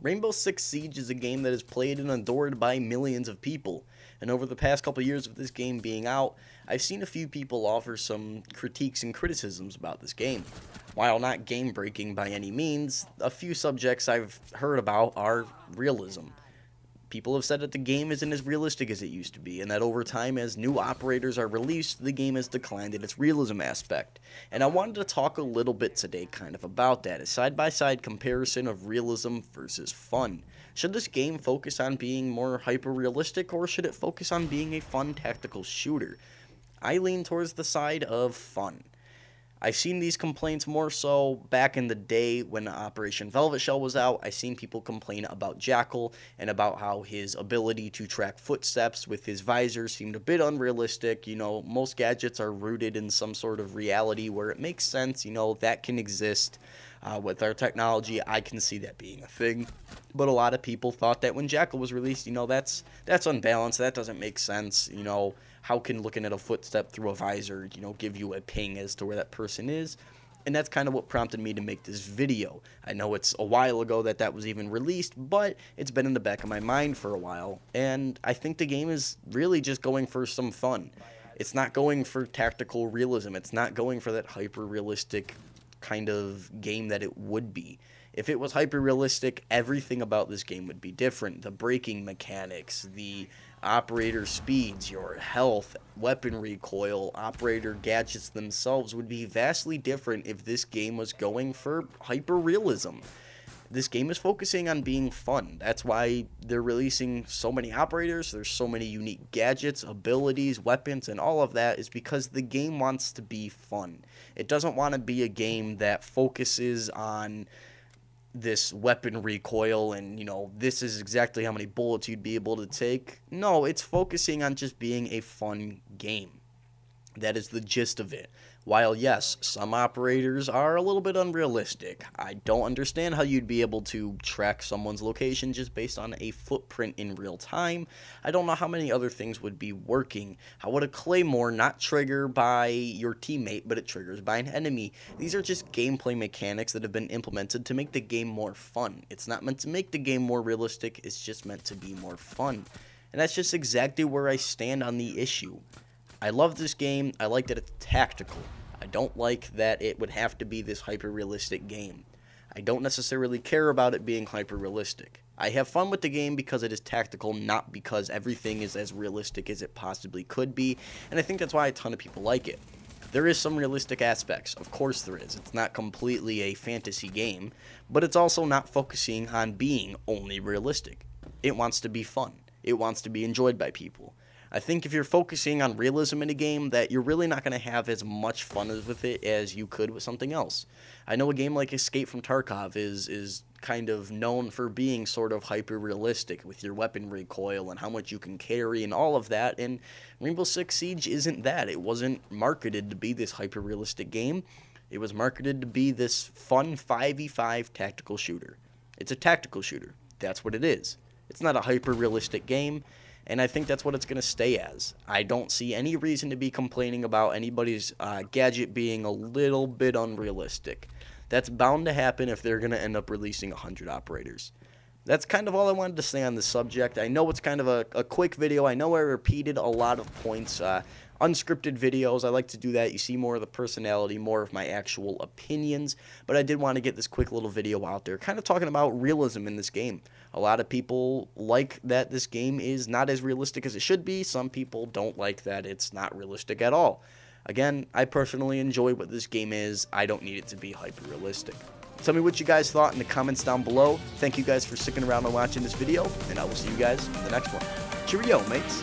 Rainbow Six Siege is a game that is played and adored by millions of people, and over the past couple years of this game being out, I've seen a few people offer some critiques and criticisms about this game. While not game-breaking by any means, a few subjects I've heard about are realism. People have said that the game isn't as realistic as it used to be, and that over time, as new operators are released, the game has declined in its realism aspect. And I wanted to talk a little bit today kind of about that, a side-by-side comparison of realism versus fun. Should this game focus on being more hyper-realistic, or should it focus on being a fun tactical shooter? I lean towards the side of fun. I've seen these complaints more so back in the day when Operation Velvet Shell was out. I've seen people complain about Jackal and about how his ability to track footsteps with his visor seemed a bit unrealistic. You know, most gadgets are rooted in some sort of reality where it makes sense, you know, that can exist. With our technology, I can see that being a thing. But a lot of people thought that when Jackal was released, you know, that's unbalanced, that doesn't make sense, you know. How can looking at a footstep through a visor, you know, give you a ping as to where that person is? And that's kind of what prompted me to make this video. I know it's a while ago that was even released, but it's been in the back of my mind for a while. And I think the game is really just going for some fun. It's not going for tactical realism. It's not going for that hyper-realistic kind of game that it would be. If it was hyper-realistic, everything about this game would be different. The braking mechanics, the operator speeds, your health, weapon recoil, operator gadgets themselves would be vastly different if this game was going for hyper-realism. This game is focusing on being fun. That's why they're releasing so many operators, there's so many unique gadgets, abilities, weapons, and all of that is because the game wants to be fun. It doesn't want to be a game that focuses on this weapon recoil and, you know, this is exactly how many bullets you'd be able to take. No, it's focusing on just being a fun game. That is the gist of it. While, yes, some operators are a little bit unrealistic. I don't understand how you'd be able to track someone's location just based on a footprint in real time. I don't know how many other things would be working. How would a claymore not trigger by your teammate, but it triggers by an enemy? These are just gameplay mechanics that have been implemented to make the game more fun. It's not meant to make the game more realistic, it's just meant to be more fun. And that's just exactly where I stand on the issue. I love this game. I like that it's tactical. I don't like that it would have to be this hyper-realistic game. I don't necessarily care about it being hyper-realistic. I have fun with the game because it is tactical, not because everything is as realistic as it possibly could be, and I think that's why a ton of people like it. There is some realistic aspects, of course there is. It's not completely a fantasy game, but it's also not focusing on being only realistic. It wants to be fun. It wants to be enjoyed by people. I think if you're focusing on realism in a game, that you're really not going to have as much fun with it as you could with something else. I know a game like Escape from Tarkov is kind of known for being sort of hyper-realistic with your weapon recoil and how much you can carry and all of that, and Rainbow Six Siege isn't that. It wasn't marketed to be this hyper-realistic game. It was marketed to be this fun 5v5 tactical shooter. It's a tactical shooter. That's what it is. It's not a hyper-realistic game. And I think that's what it's going to stay as. I don't see any reason to be complaining about anybody's gadget being a little bit unrealistic. That's bound to happen if they're going to end up releasing 100 operators. That's kind of all I wanted to say on this subject. I know it's kind of a quick video. I know I repeated a lot of points. Unscripted videos, I like to do that. You see more of the personality, more of my actual opinions. But I did want to get this quick little video out there, kind of talking about realism in this game. A lot of people like that this game is not as realistic as it should be. Some people don't like that it's not realistic at all. Again, I personally enjoy what this game is. I don't need it to be hyper-realistic. Tell me what you guys thought in the comments down below. Thank you guys for sticking around and watching this video, and I will see you guys in the next one. Cheerio, mates.